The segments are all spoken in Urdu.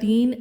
3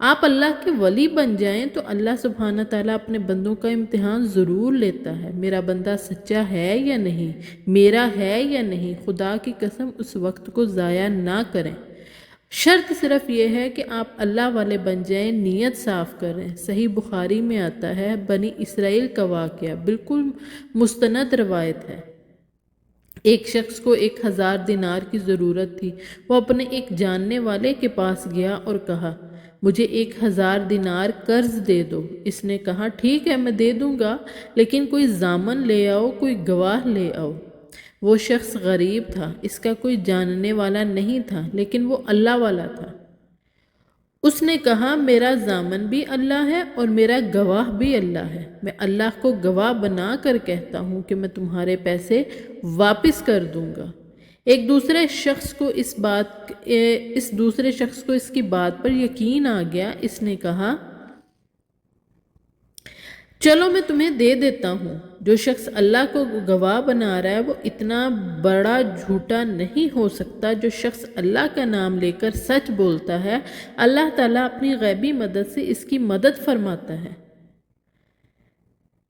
آپ اللہ کے ولی بن جائیں تو اللہ سبحانہ تعالیٰ اپنے بندوں کا امتحان ضرور لیتا ہے۔ میرا بندہ سچا ہے یا نہیں، میرا ہے یا نہیں، خدا کی قسم اس وقت کو ضائع نہ کریں۔ شرط صرف یہ ہے کہ آپ اللہ والے بن جائیں، نیت صاف کریں۔ صحیح بخاری میں آتا ہے، بنی اسرائیل کا واقعہ، بالکل مستند روایت ہے۔ ایک شخص کو 1000 دینار کی ضرورت تھی۔ وہ اپنے ایک جاننے والے کے پاس گیا اور کہا، مجھے 1000 دینار قرض دے دو۔ اس نے کہا، ٹھیک ہے میں دے دوں گا، لیکن کوئی ضامن لے آؤ، کوئی گواہ لے آؤ۔ وہ شخص غریب تھا، اس کا کوئی جاننے والا نہیں تھا، لیکن وہ اللہ والا تھا۔ اس نے کہا، میرا ضامن بھی اللہ ہے اور میرا گواہ بھی اللہ ہے۔ میں اللہ کو گواہ بنا کر کہتا ہوں کہ میں تمہارے پیسے واپس کر دوں گا۔ ایک دوسرے شخص کو اس کی بات پر یقین آ گیا۔ اس نے کہا، چلو میں تمہیں دے دیتا ہوں۔ جو شخص اللہ کو گواہ بنا رہا ہے وہ اتنا بڑا جھوٹا نہیں ہو سکتا۔ جو شخص اللہ کا نام لے کر سچ بولتا ہے، اللہ تعالیٰ اپنی غیبی مدد سے اس کی مدد فرماتا ہے،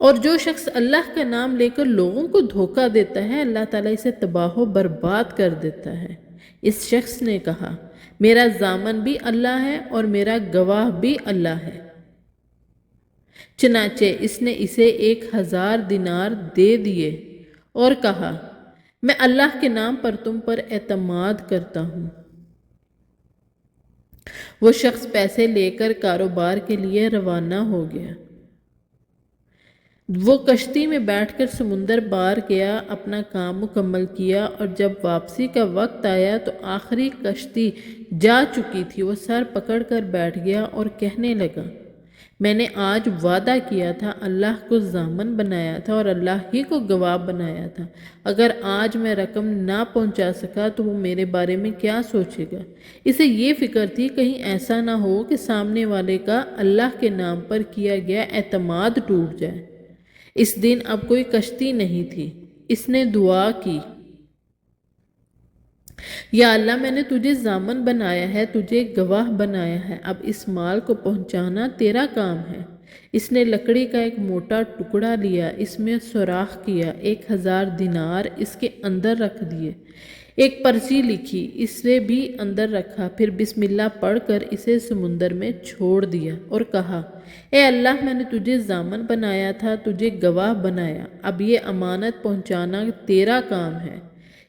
اور جو شخص اللہ کا نام لے کر لوگوں کو دھوکہ دیتا ہے، اللہ تعالیٰ اسے تباہ و برباد کر دیتا ہے۔ اس شخص نے کہا، میرا ضامن بھی اللہ ہے اور میرا گواہ بھی اللہ ہے۔ چنانچہ اس نے اسے 1000 دینار دے دیے اور کہا، میں اللہ کے نام پر تم پر اعتماد کرتا ہوں۔ وہ شخص پیسے لے کر کاروبار کے لیے روانہ ہو گیا۔ وہ کشتی میں بیٹھ کر سمندر پار گیا، اپنا کام مکمل کیا، اور جب واپسی کا وقت آیا تو آخری کشتی جا چکی تھی۔ وہ سر پکڑ کر بیٹھ گیا اور کہنے لگا، میں نے آج وعدہ کیا تھا، اللہ کو ضامن بنایا تھا اور اللہ ہی کو گواہ بنایا تھا۔ اگر آج میں رقم نہ پہنچا سکا تو وہ میرے بارے میں کیا سوچے گا؟ اسے یہ فکر تھی کہیں ایسا نہ ہو کہ سامنے والے کا اللہ کے نام پر کیا گیا اعتماد ٹوٹ جائے۔ اس دن اب کوئی کشتی نہیں تھی۔ اس نے دعا کی، یا اللہ میں نے تجھے ضامن بنایا ہے، تجھے گواہ بنایا ہے، اب اس مال کو پہنچانا تیرا کام ہے۔ اس نے لکڑی کا ایک موٹا ٹکڑا لیا، اس میں سوراخ کیا، 1000 دینار اس کے اندر رکھ دیے، ایک پرچی لکھی، اسے بھی اندر رکھا، پھر بسم اللہ پڑھ کر اسے سمندر میں چھوڑ دیا اور کہا، اے اللہ میں نے تجھے ضامن بنایا تھا، تجھے گواہ بنایا، اب یہ امانت پہنچانا تیرا کام ہے۔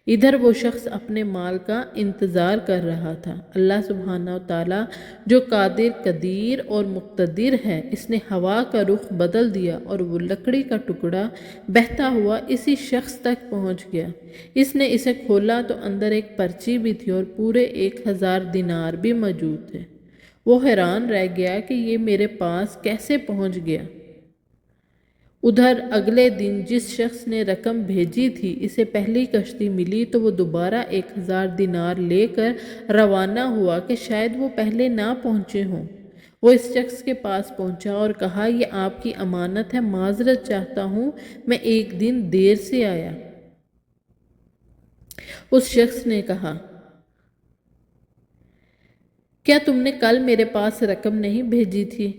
ادھر وہ شخص اپنے مال کا انتظار کر رہا تھا۔ اللہ سبحانہ وتعالیٰ جو قادر، قدیر اور مقتدر ہے، اس نے ہوا کا رخ بدل دیا اور وہ لکڑی کا ٹکڑا بہتا ہوا اسی شخص تک پہنچ گیا۔ اس نے اسے کھولا تو اندر ایک پرچی بھی تھی اور پورے 1000 دینار بھی موجود تھے۔ وہ حیران رہ گیا کہ یہ میرے پاس کیسے پہنچ گیا۔ ادھر اگلے دن جس شخص نے رقم بھیجی تھی، اسے پہلی کشتی ملی تو وہ دوبارہ 1000 دینار لے کر روانہ ہوا کہ شاید وہ پہلے نہ پہنچے ہوں۔ وہ اس شخص کے پاس پہنچا اور کہا، یہ آپ کی امانت ہے، معذرت چاہتا ہوں، میں ایک دن دیر سے آیا۔ اس شخص نے کہا، کیا تم نے کل میرے پاس رقم نہیں بھیجی تھی؟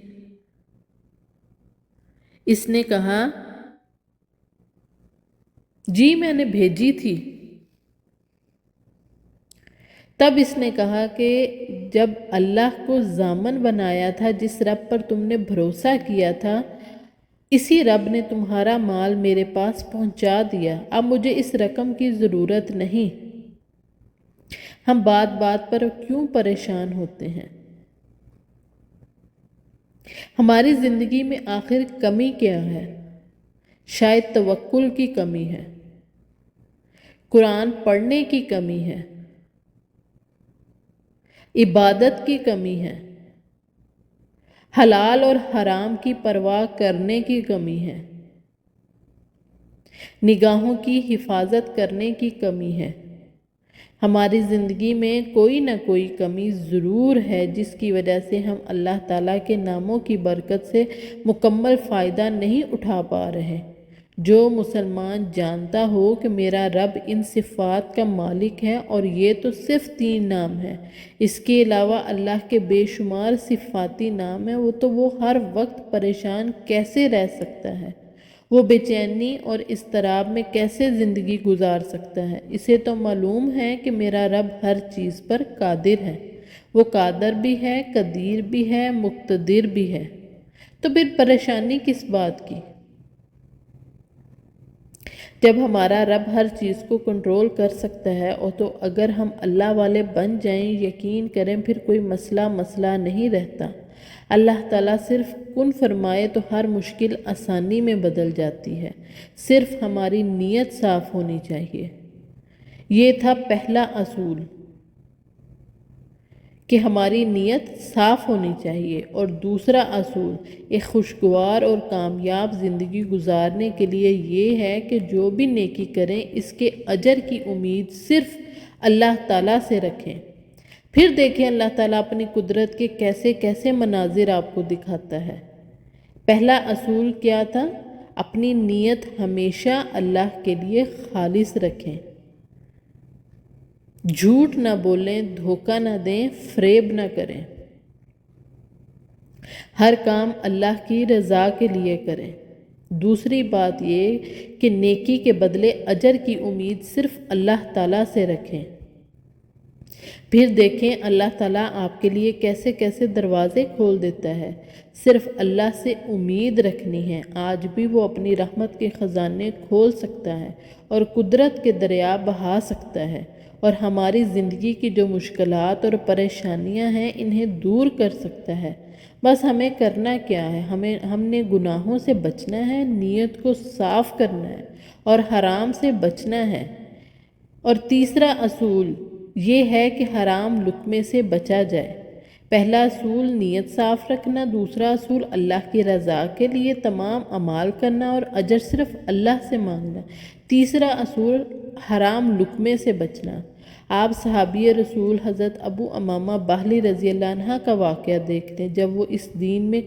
اس نے کہا، جی میں نے بھیجی تھی۔ تب اس نے کہا کہ جب اللہ کو ضامن بنایا تھا، جس رب پر تم نے بھروسہ کیا تھا، اسی رب نے تمہارا مال میرے پاس پہنچا دیا، اب مجھے اس رقم کی ضرورت نہیں۔ ہم بات بات پر کیوں پریشان ہوتے ہیں؟ ہماری زندگی میں آخر کمی کیا ہے؟ شاید توکل کی کمی ہے، قرآن پڑھنے کی کمی ہے، عبادت کی کمی ہے، حلال اور حرام کی پرواہ کرنے کی کمی ہے، نگاہوں کی حفاظت کرنے کی کمی ہے۔ ہماری زندگی میں کوئی نہ کوئی کمی ضرور ہے جس کی وجہ سے ہم اللہ تعالیٰ کے ناموں کی برکت سے مکمل فائدہ نہیں اٹھا پا رہے۔ جو مسلمان جانتا ہو کہ میرا رب ان صفات کا مالک ہے، اور یہ تو صرف 3 نام ہیں، اس کے علاوہ اللہ کے بے شمار صفاتی نام ہیں، وہ ہر وقت پریشان کیسے رہ سکتا ہے؟ وہ بے چینی اور اضطراب میں کیسے زندگی گزار سکتا ہے؟ اسے تو معلوم ہے کہ میرا رب ہر چیز پر قادر ہے، وہ قادر بھی ہے، قدیر بھی ہے، مقتدر بھی ہے۔ تو پھر پریشانی کس بات کی؟ جب ہمارا رب ہر چیز کو کنٹرول کر سکتا ہے، اور تو اگر ہم اللہ والے بن جائیں، یقین کریں، پھر کوئی مسئلہ نہیں رہتا۔ اللہ تعالیٰ صرف کن فرمائے تو ہر مشکل آسانی میں بدل جاتی ہے، صرف ہماری نیت صاف ہونی چاہیے۔ یہ تھا پہلا اصول کہ ہماری نیت صاف ہونی چاہیے، اور دوسرا اصول ایک خوشگوار اور کامیاب زندگی گزارنے کے لیے یہ ہے کہ جو بھی نیکی کریں اس کے اجر کی امید صرف اللہ تعالیٰ سے رکھیں۔ پھر دیکھیں اللہ تعالیٰ اپنی قدرت کے کیسے کیسے مناظر آپ کو دکھاتا ہے۔ پہلا اصول کیا تھا؟ اپنی نیت ہمیشہ اللہ کے لیے خالص رکھیں، جھوٹ نہ بولیں، دھوکہ نہ دیں، فریب نہ کریں، ہر کام اللہ کی رضا کے لیے کریں۔ دوسری بات یہ کہ نیکی کے بدلے اجر کی امید صرف اللہ تعالیٰ سے رکھیں۔ پھر دیکھیں اللہ تعالیٰ آپ کے لیے کیسے کیسے دروازے کھول دیتا ہے۔ صرف اللہ سے امید رکھنی ہے، آج بھی وہ اپنی رحمت کے خزانے کھول سکتا ہے اور قدرت کے دریا بہا سکتا ہے، اور ہماری زندگی کی جو مشکلات اور پریشانیاں ہیں انہیں دور کر سکتا ہے۔ بس ہمیں کرنا کیا ہے؟ ہم نے گناہوں سے بچنا ہے، نیت کو صاف کرنا ہے اور حرام سے بچنا ہے۔ اور تیسرا اصول یہ ہے کہ حرام لقمے سے بچا جائے۔ پہلا اصول نیت صاف رکھنا، دوسرا اصول اللہ کی رضا کے لیے تمام اعمال کرنا اور اجر صرف اللہ سے مانگنا، تیسرا اصول حرام لقمے سے بچنا۔ آپ صحابی رسول حضرت ابو امامہ باہلی رضی اللہ عنہ کا واقعہ دیکھتے ہیں۔ جب وہ اس دین میں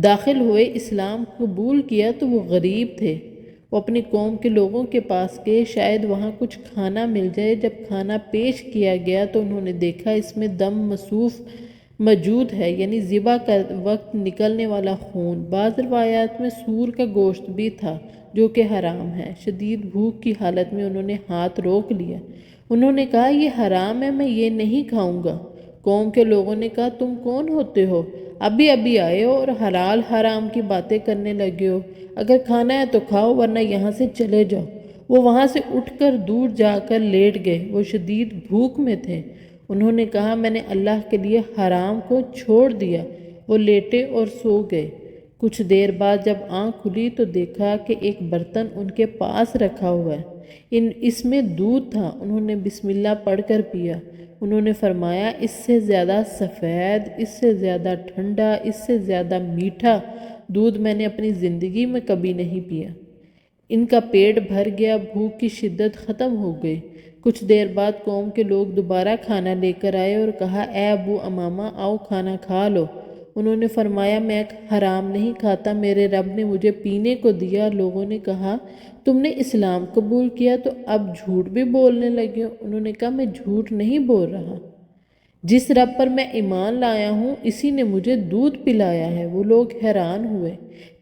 داخل ہوئے، اسلام قبول کیا، تو وہ غریب تھے۔ وہ اپنی قوم کے لوگوں کے پاس گئے، شاید وہاں کچھ کھانا مل جائے۔ جب کھانا پیش کیا گیا تو انہوں نے دیکھا اس میں دم مسفوح موجود ہے، یعنی ذبح کا وقت نکلنے والا خون۔ بعض روایات میں سور کا گوشت بھی تھا جو کہ حرام ہے۔ شدید بھوک کی حالت میں انہوں نے ہاتھ روک لیا۔ انہوں نے کہا یہ حرام ہے، میں یہ نہیں کھاؤں گا۔ قوم کے لوگوں نے کہا تم کون ہوتے ہو؟ ابھی آئے ہو اور حلال حرام کی باتیں کرنے لگے ہو؟ اگر کھانا ہے تو کھاؤ ورنہ یہاں سے چلے جاؤ۔ وہ وہاں سے اٹھ کر دور جا کر لیٹ گئے، وہ شدید بھوک میں تھے۔ انہوں نے کہا میں نے اللہ کے لیے حرام کو چھوڑ دیا۔ وہ لیٹے اور سو گئے۔ کچھ دیر بعد جب آنکھ کھلی تو دیکھا کہ ایک برتن ان کے پاس رکھا ہوا ہے، اس میں دودھ تھا۔ انہوں نے بسم اللہ پڑھ کر پیا۔ انہوں نے فرمایا اس سے زیادہ سفید، اس سے زیادہ ٹھنڈا، اس سے زیادہ میٹھا دودھ میں نے اپنی زندگی میں کبھی نہیں پیا۔ ان کا پیٹ بھر گیا، بھوک کی شدت ختم ہو گئی۔ کچھ دیر بعد قوم کے لوگ دوبارہ کھانا لے کر آئے اور کہا اے ابو امامہ آؤ کھانا کھا لو۔ انہوں نے فرمایا میں حرام نہیں کھاتا، میرے رب نے مجھے پینے کو دیا۔ لوگوں نے کہا تم نے اسلام قبول کیا تو اب جھوٹ بھی بولنے لگے ہو؟ انہوں نے کہا میں جھوٹ نہیں بول رہا، جس رب پر میں ایمان لایا ہوں اسی نے مجھے دودھ پلایا ہے۔ وہ لوگ حیران ہوئے۔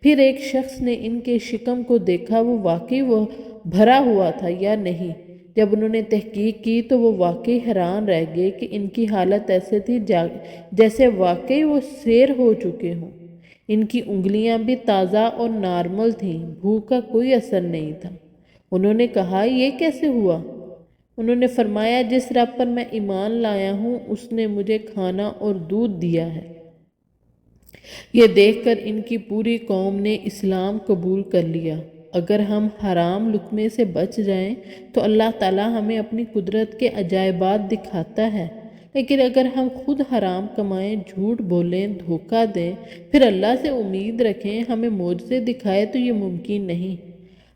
پھر ایک شخص نے ان کے شکم کو دیکھا، وہ واقعی وہ بھرا ہوا تھا یا نہیں۔ جب انہوں نے تحقیق کی تو وہ واقعی حیران رہ گئے کہ ان کی حالت ایسے تھی جیسے واقعی وہ سیر ہو چکے ہوں۔ ان کی انگلیاں بھی تازہ اور نارمل تھیں، بھوک کا کوئی اثر نہیں تھا۔ انہوں نے کہا یہ کیسے ہوا؟ انہوں نے فرمایا جس رب پر میں ایمان لایا ہوں اس نے مجھے کھانا اور دودھ دیا ہے۔ یہ دیکھ کر ان کی پوری قوم نے اسلام قبول کر لیا۔ اگر ہم حرام لقمے سے بچ جائیں تو اللہ تعالیٰ ہمیں اپنی قدرت کے عجائبات دکھاتا ہے، لیکن اگر ہم خود حرام کمائیں، جھوٹ بولیں، دھوکہ دیں، پھر اللہ سے امید رکھیں ہمیں معجزے دکھائے تو یہ ممکن نہیں۔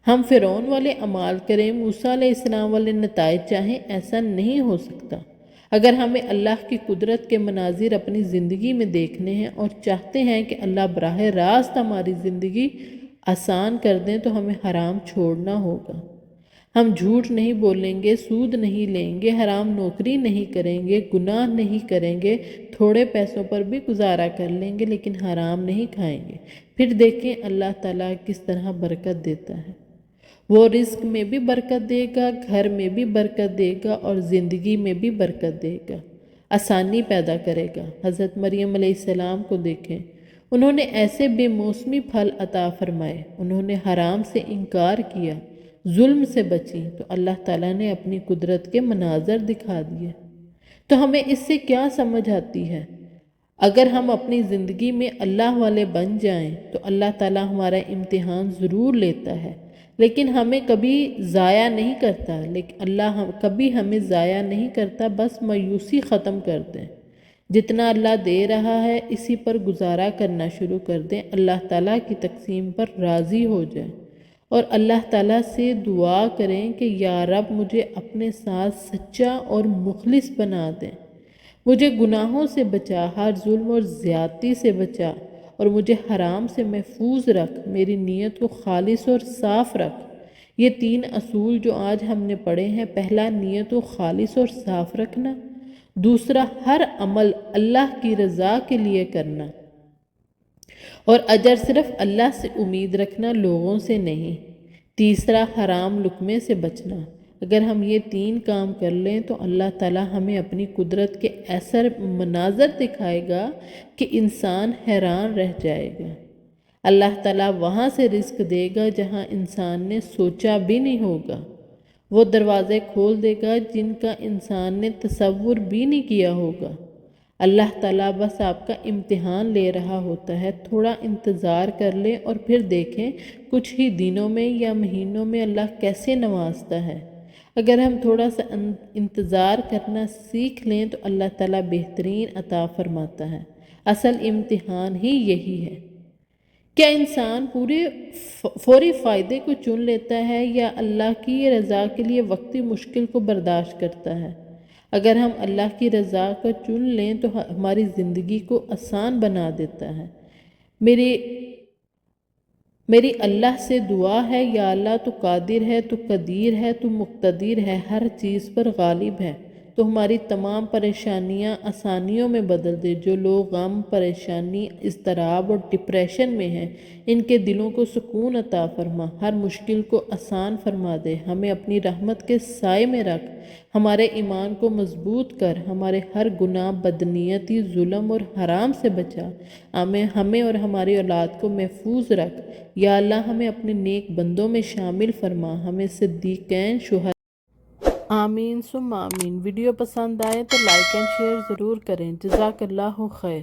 ہم فرعون والے اعمال کریں، موسیٰ علیہ السلام والے نتائج چاہیں، ایسا نہیں ہو سکتا۔ اگر ہمیں اللہ کی قدرت کے مناظر اپنی زندگی میں دیکھنے ہیں اور چاہتے ہیں کہ اللہ براہ راست ہماری زندگی آسان کر دیں تو ہمیں حرام چھوڑنا ہوگا۔ ہم جھوٹ نہیں بولیں گے، سود نہیں لیں گے، حرام نوکری نہیں کریں گے، گناہ نہیں کریں گے، تھوڑے پیسوں پر بھی گزارا کر لیں گے لیکن حرام نہیں کھائیں گے۔ پھر دیکھیں اللہ تعالیٰ کس طرح برکت دیتا ہے۔ وہ رزق میں بھی برکت دے گا، گھر میں بھی برکت دے گا اور زندگی میں بھی برکت دے گا، آسانی پیدا کرے گا۔ حضرت مریم علیہ السلام کو دیکھیں، انہوں نے ایسے بے موسمی پھل عطا فرمائے، انہوں نے حرام سے انکار کیا، ظلم سے بچیں تو اللہ تعالیٰ نے اپنی قدرت کے مناظر دکھا دیے۔ تو ہمیں اس سے کیا سمجھ آتی ہے؟ اگر ہم اپنی زندگی میں اللہ والے بن جائیں تو اللہ تعالیٰ ہمارا امتحان ضرور لیتا ہے، لیکن ہمیں کبھی ضائع نہیں کرتا، لیکن اللہ کبھی ہمیں ضائع نہیں کرتا، بس مایوسی ختم کر دیں۔ جتنا اللہ دے رہا ہے اسی پر گزارا کرنا شروع کر دیں، اللہ تعالیٰ کی تقسیم پر راضی ہو جائیں اور اللہ تعالیٰ سے دعا کریں کہ یا رب مجھے اپنے ساتھ سچا اور مخلص بنا دیں، مجھے گناہوں سے بچا، ہر ظلم اور زیادتی سے بچا اور مجھے حرام سے محفوظ رکھ، میری نیت کو خالص اور صاف رکھ۔ یہ 3 اصول جو آج ہم نے پڑھے ہیں، پہلا نیت کو خالص اور صاف رکھنا، دوسرا ہر عمل اللہ کی رضا کے لیے کرنا اور اجر صرف اللہ سے امید رکھنا، لوگوں سے نہیں، تیسرا حرام لقمے سے بچنا۔ اگر ہم یہ 3 کام کر لیں تو اللہ تعالیٰ ہمیں اپنی قدرت کے ایسا مناظر دکھائے گا کہ انسان حیران رہ جائے گا۔ اللہ تعالیٰ وہاں سے رزق دے گا جہاں انسان نے سوچا بھی نہیں ہوگا، وہ دروازے کھول دے گا جن کا انسان نے تصور بھی نہیں کیا ہوگا۔ اللہ تعالیٰ بس آپ کا امتحان لے رہا ہوتا ہے، تھوڑا انتظار کر لیں اور پھر دیکھیں کچھ ہی دنوں میں یا مہینوں میں اللہ کیسے نوازتا ہے۔ اگر ہم تھوڑا سا انتظار کرنا سیکھ لیں تو اللہ تعالیٰ بہترین عطا فرماتا ہے۔ اصل امتحان ہی یہی ہے۔ کیا انسان پورے فوری فائدے کو چن لیتا ہے یا اللہ کی رضا کے لیے وقتی مشکل کو برداشت کرتا ہے؟ اگر ہم اللہ کی رضا کو چن لیں تو ہماری زندگی کو آسان بنا دیتا ہے۔ میری اللہ سے دعا ہے، یا اللہ تو قادر ہے، تو قدیر ہے، تو مقتدر ہے، ہر چیز پر غالب ہے، تو ہماری تمام پریشانیاں آسانیوں میں بدل دے۔ جو لوگ غم، پریشانی، اضطراب اور ڈپریشن میں ہیں، ان کے دلوں کو سکون عطا فرما، ہر مشکل کو آسان فرما دے، ہمیں اپنی رحمت کے سائے میں رکھ، ہمارے ایمان کو مضبوط کر، ہمارے ہر گناہ، بدنیتی، ظلم اور حرام سے بچا، ہمیں اور ہماری اولاد کو محفوظ رکھ۔ یا اللہ ہمیں اپنے نیک بندوں میں شامل فرما، ہمیں صدیقین، شہداء۔ آمین ثم آمین۔ ویڈیو پسند آئے تو لائک اینڈ شیئر ضرور کریں۔ جزاک اللہ خیر۔